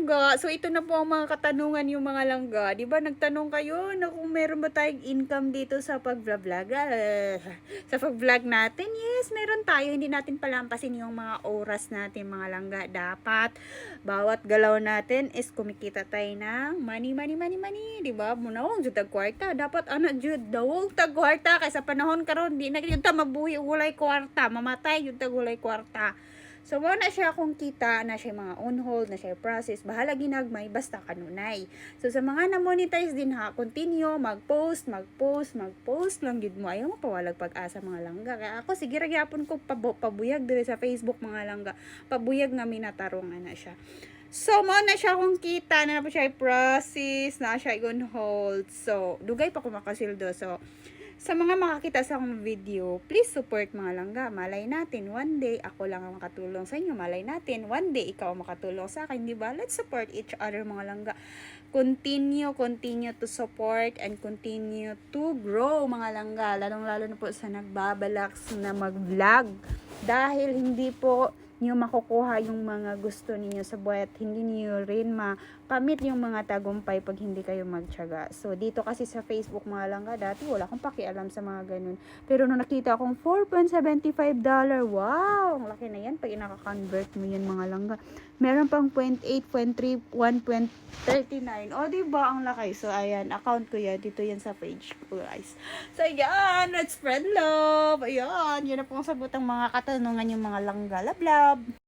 langga. So, ito na po ang mga katanungan yung mga langga. Di ba, nagtanong kayo na kung meron ba tayong income dito sa pag-vlog. Sa pag-vlog natin. Yes, meron tayo. Hindi natin palampasin yung mga oras natin, mga langga. Dapat, bawat galaw natin is kumikita tayo ng money. Di ba? Munawang jud tag kwarta. Dapat, jud, dawog tag kwarta. Kaysa panahon karon di na yun ta mabuhi ulay kwarta. Mamatay yun tag ulay kwarta. So, mo na siya kung kita, na siya mga on hold, na siya process, bahala ginagmay, basta kanunay. So, sa mga na-monetize din ha, continue, mag-post lang gid mo. Ayaw mo pawalag pag-asa mga langga. Kaya ako, sige, ragyapon ko pabuyag dito sa Facebook mga langga. Pabuyag nga minatarungan na siya. So, mo na siya kung kita, na po siya process, na siya on hold. So, dugay pa kumakasildo. So, sa mga makakita sa akong video, please support mga langga. Malay natin, one day, ako lang ang makatulong sa inyo. Malay natin, one day, ikaw ang makatulong sa akin. Diba? Let's support each other mga langga. Continue to support and continue to grow mga langga. Lalong-lalo na po sa nagbabalak na mag-vlog. Dahil hindi po niyo makukuha yung mga gusto ninyo sa buhay at hindi niyo rin makamit yung mga tagumpay pag hindi kayo magtiyaga. So, dito kasi sa Facebook mga langga, dati wala akong pakialam sa mga ganun. Pero nung nakita akong $4.75, wow! Ang laki na yan pag inaka-convert mo yan mga langga. Meron pang 0.8, 0.3, 1.39. O, diba? Ang laki. So, ayan. Account ko yan. Dito yan sa page ko, guys. So, ayan. Let's spread love. Ayan. Yun na pong sagot ang mga katanungan yung mga langga. Love, love.